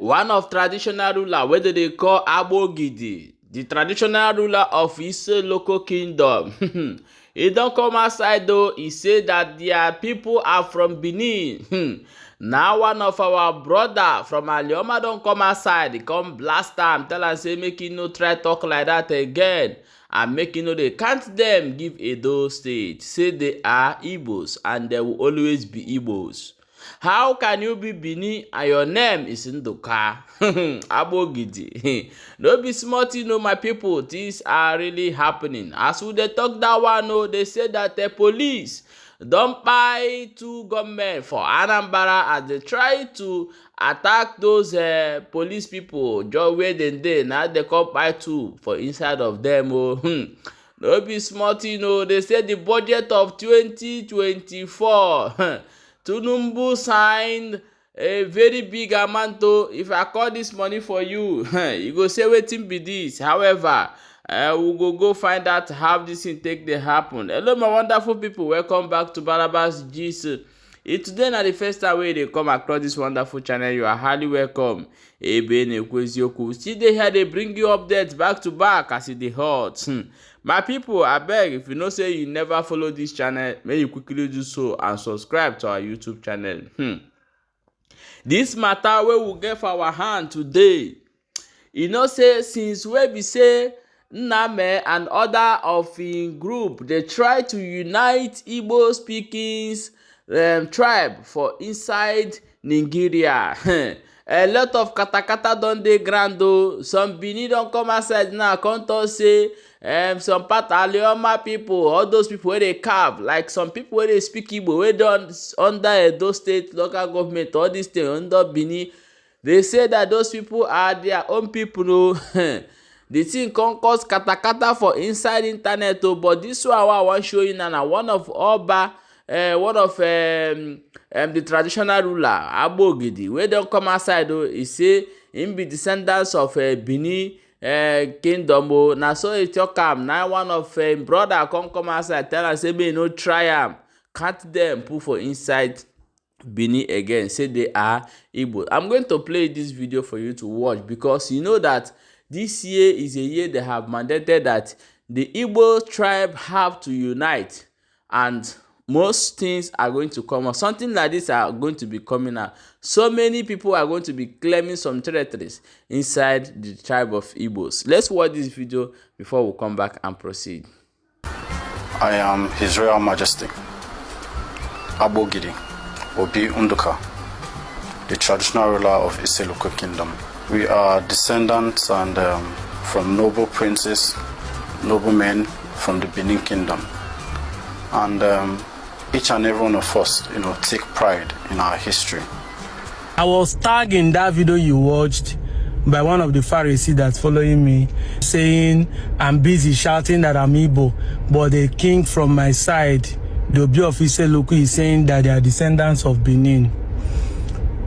one of traditional ruler wey they call Agbogidi, the traditional ruler of Ise local kingdom. He don't come outside though. He said that their people are from Benin. Now one of our brother from Alioma don't come outside. He come blast am, tell am say make he no try talk like that again, and make you know they can't them give Edo state. Say they are Igbos and they will always be Igbos. How can you be Bini and your name is Nduka? Agbogidi. No be smart, you know, my people. Things are really happening. As we they talk that one, no, they say that the police don't buy two gunmen for Anambra as they try to attack those police people. Just where they now they come buy two for inside of them. Oh, no be smart, you know. They say the budget of 2024. Tinubu signed a very big amount. If I call this money for you, you go say wetin be this. However, we go find out how this thing take dey happen. Hello, my wonderful people. Welcome back to Barnabas Gist. If today na the first time wey dey come across this wonderful channel, you are highly welcome. Still dey here dey bring you updates back to back as e dey hot. My people, abeg, if you know say you never follow this channel, may you quickly do so and subscribe to our YouTube channel. This matter wey we get for our hand today, you know say since wey be say Nname and other of im group they try to unite Igbo speaking tribe for inside Nigeria. A lot of katakata don dey ground though. Some Benin don come outside now come talk say some part Alioma people, all those people wey dey carve, like some people wey dey speak Igbo wey don under Edo state local government, all these things under Benin, they say that those people are their own people. No. The thing can cause katakata for inside internet. Oh, but this one I want to show you now, one of Oba, one of the traditional ruler Agbogidi, wey don come outside though, he say him be descendants of Benin kingdom. Oh, na so he talk am. Now one of brother come outside tell am say may no try am, can't them put for inside Benin again. Say they are Igbo. I'm going to play this video for you to watch because you know that this year is a year they have mandated that the Igbo tribe have to unite, and most things are going to come out. Something like this are going to be coming out. So many people are going to be claiming some territories inside the tribe of Igbos. Let's watch this video before we come back and proceed. I am His Royal Majesty Agbogidi Obi Unduka, the traditional ruler of Ise local kingdom. We are descendants and from noble princes, noble men from the Benin kingdom. And each and every one of us, you know, take pride in our history. I was tagged in that video you watched by one of the Pharisees that's following me, saying I'm busy shouting that I'm Igbo, but the king from my side, the Obi of Ise local, is saying that they are descendants of Benin.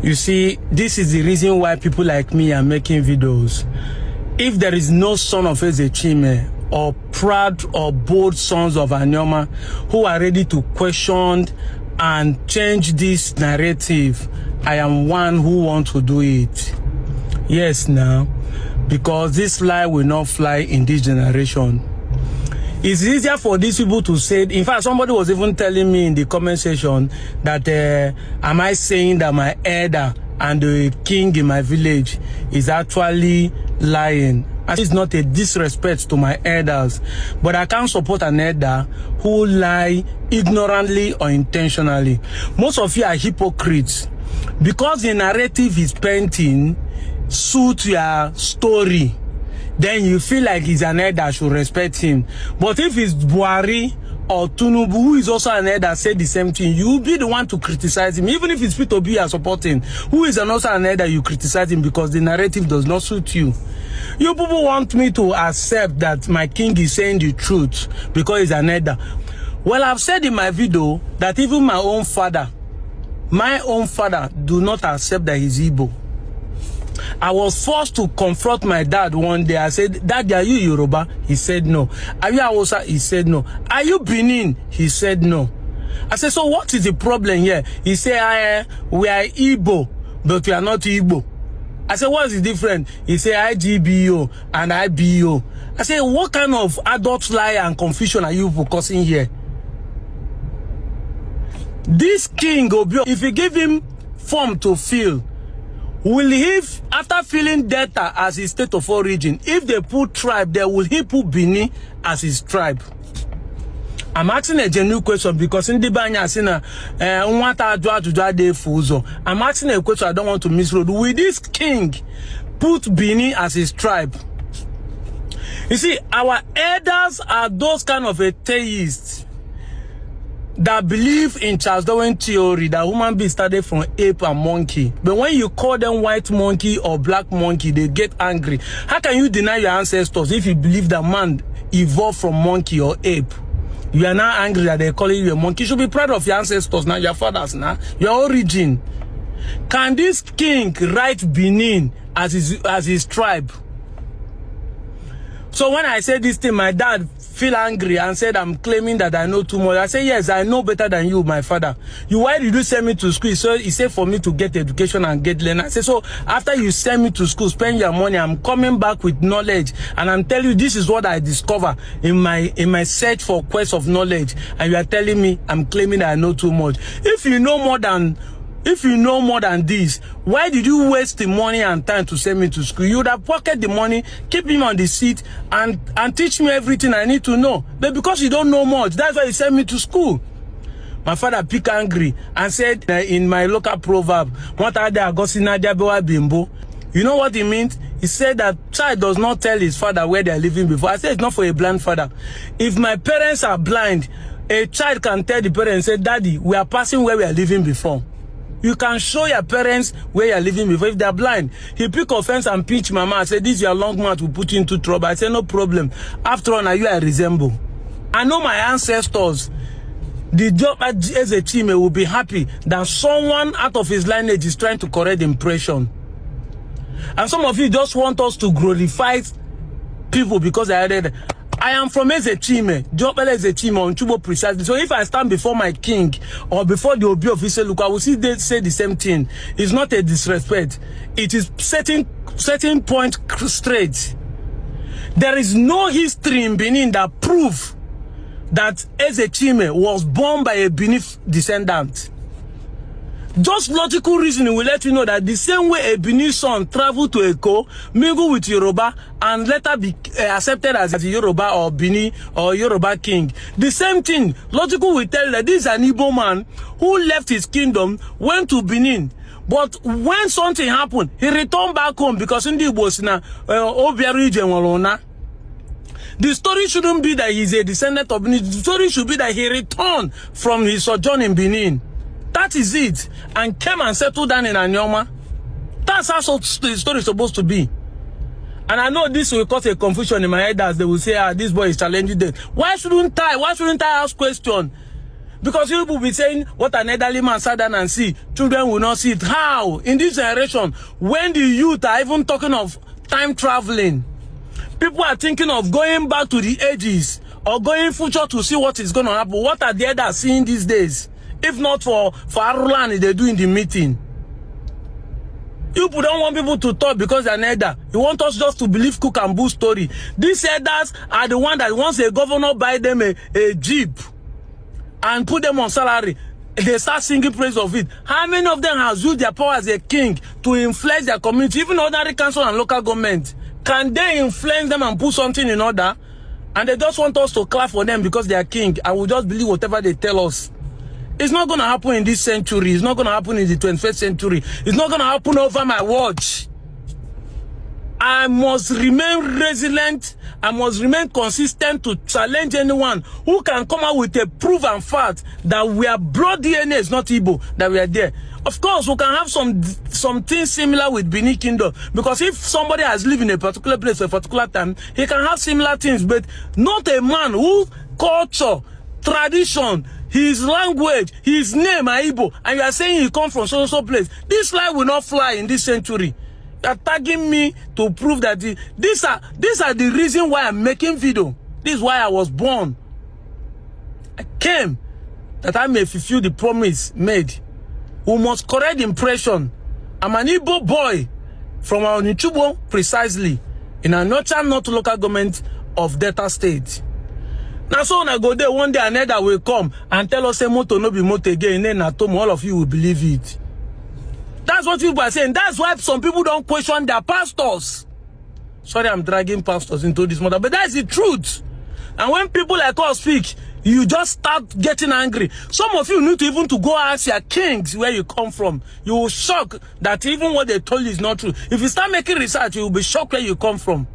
You see, this is the reason why people like me are making videos. If there is no son of Ezechime or proud or bold sons of Anyoma who are ready to question and change this narrative, I am one who wants to do it. Yes, now, because this lie will not fly in this generation. It's easier for these people to say. In fact, somebody was even telling me in the comment section that am I saying that my elder and the king in my village is actually lying? And it's not a disrespect to my elders, but I can't support an elder who lie ignorantly or intentionally. Most of you are hypocrites because the narrative is painting suit your story. Then you feel like he's an elder that should respect him. But if it's Buhari or Tinubu, who is also an elder, say the same thing, you'll be the one to criticize him. Even if it's P0lice you are supporting, who is also an elder, you criticize him because the narrative does not suit you. You people want me to accept that my king is saying the truth because he's an elder. Well, I've said in my video that even my own father do not accept that he's Igbo. I was forced to confront my dad one day. I said, Dad, are you Yoruba? He said no. Are you Hausa? He said no. Are you Benin? He said no. I said, so what is the problem here? He said, we are Igbo, but we are not Igbo. I said, what's the difference? He said IGBO and IBO. I said, what kind of adult lie and confusion are you causing here? This king, if you give him form to fill, will he, after filling Delta as his state of origin, if they put tribe there, will he put Bini as his tribe? I'm asking a genuine question because in the Banya Sina, I'm asking a question I don't want to misread. Will this king put Bini as his tribe? You see, our elders are those kind of atheists that believe in Charles Darwin theory that human beings started from ape and monkey. But when you call them white monkey or black monkey, they get angry. How can you deny your ancestors if you believe that man evolved from monkey or ape? You are now angry that they're calling you a monkey. You should be proud of your ancestors now, your fathers now, your origin. Can this king write Benin as his tribe? So when I said this thing, my dad feel angry and said I'm claiming that I know too much. I said, yes, I know better than you, my father. Why did you send me to school? So he said for me to get education and get learning. I said, so after you send me to school, spend your money, I'm coming back with knowledge. And I'm telling you, this is what I discover in my search for quest of knowledge. And you are telling me I'm claiming that I know too much. If you know more than this, why did you waste the money and time to send me to school? You would have pocketed the money, keep him on the seat, and teach me everything I need to know. But because you don't know much, that's why you sent me to school. My father picked angry and said in my local proverb, you know what he means? He said that child does not tell his father where they are living before. I said it's not for a blind father. If my parents are blind, a child can tell the parents, say, Daddy, we are passing where we are living before. You can show your parents where you're living before if they're blind. He pick offense and pinch mama and say, this your long mouth will put you into trouble. I say, no problem. After all, now you I resemble. I know my ancestors. The job as a team will be happy that someone out of his lineage is trying to correct the impression. And some of you just want us to glorify people because I am from Ezechime. Jopele Ezechime on Chubo precisely. So if I stand before my king or before the Obi of Iseluku, I will see they say the same thing. It's not a disrespect. It is setting point straight. There is no history in Benin that prove that Ezechime was born by a Benin descendant. Just logical reasoning will let you know that the same way a Benin son traveled to Eko, mingle with Yoruba, and later be accepted as a Yoruba or Benin or Yoruba king. The same thing, logical will tell you that this is an Igbo man who left his kingdom, went to Benin. But when something happened, he returned back home because in the Igbo na Obia region. The story shouldn't be that he's a descendant of Benin. The story should be that he returned from his sojourn in Benin. That is it. And came and settled down in Anyoma. That's how the story is supposed to be. And I know this will cause a confusion in my head as they will say, this boy is challenging them. Why shouldn't I ask question? Because you will be saying, what an elderly man sat down and see, children will not see it. How? In this generation, when the youth are even talking of time traveling, people are thinking of going back to the ages or going future to see what is going to happen. What are the elders seeing these days? If not for Arulani, they do in the meeting. You don't want people to talk because they're an elder. You want us just to believe Cook and Boo story. These elders are the one that once a governor buy them a jeep and put them on salary, they start singing praise of it. How many of them has used their power as a king to influence their community, even ordinary council and local government? Can they influence them and put something in order? And they just want us to clap for them because they are king and we just believe whatever they tell us. It's not going to happen in this century. It's not going to happen in the 21st century. It's not going to happen over my watch. I must remain resilient. I must remain consistent to challenge anyone who can come out with a proven fact that we are blood DNA, is not Igbo, that we are there. Of course, we can have some things similar with Benin Kingdom. Because if somebody has lived in a particular place for a particular time, he can have similar things. But not a man who culture, tradition, his language, his name are Igbo, and you are saying he comes from so place. This lie will not fly in this century. You are tagging me to prove that these are the reason why I'm making video. This is why I was born. I came that I may fulfill the promise made. We must correct the impression. I'm an Igbo boy from our Nichubo, precisely, in a North local government of Delta State. Now, so when I go there, one day another will come and tell us, say, moto no be moto again, then at home, all of you will believe it. That's what people are saying. That's why some people don't question their pastors. Sorry, I'm dragging pastors into this matter, but that's the truth. And when people like us speak, you just start getting angry. Some of you need to even to go ask your kings where you come from. You will shock that even what they told you is not true. If you start making research, you will be shocked where you come from.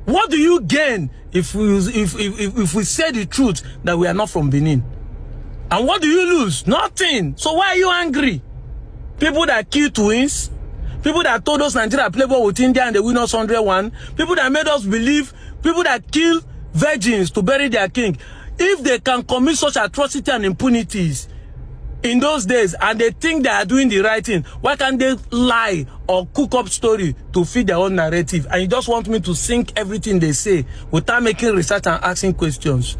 What do you gain if we say the truth that we are not from Benin? And what do you lose? Nothing. So why are you angry? People that kill twins, people that told us Nigeria play ball with India and they win us 101, people that made us believe, people that kill virgins to bury their king. If they can commit such atrocity and impunities in those days and they think they are doing the right thing, why can't they lie or cook up story to feed their own narrative? And you just want me to sink everything they say without making research and asking questions.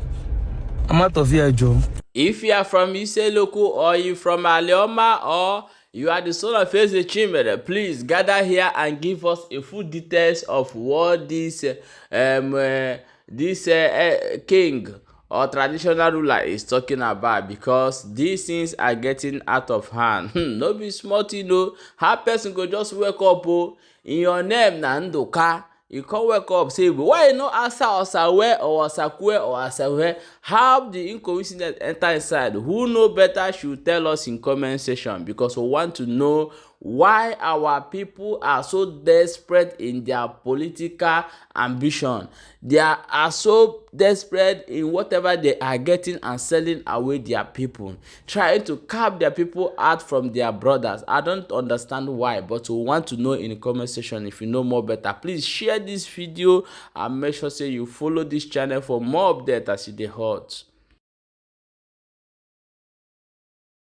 I'm out of here, Joe. If you are from Iseloko or you from Aleoma or you are the son of Eze Chimere, please gather here and give us a full details of what this king or traditional ruler is talking about, because these things are getting out of hand. No be small thing, no. How person go just wake up in your name na Nduka, you can't wake up say, why you no answer Osawe or Osakwe or Asawe? How the incoincident enter inside? Who know better should tell us in comment section, because we want to know why our people are so desperate in their political ambition. They are so desperate in whatever they are getting and selling away their people, trying to carve their people out from their brothers. I don't understand why, but we want to know in the comment section. If you know more better, please share this video and make sure say you follow this channel for more updates as it dey hot.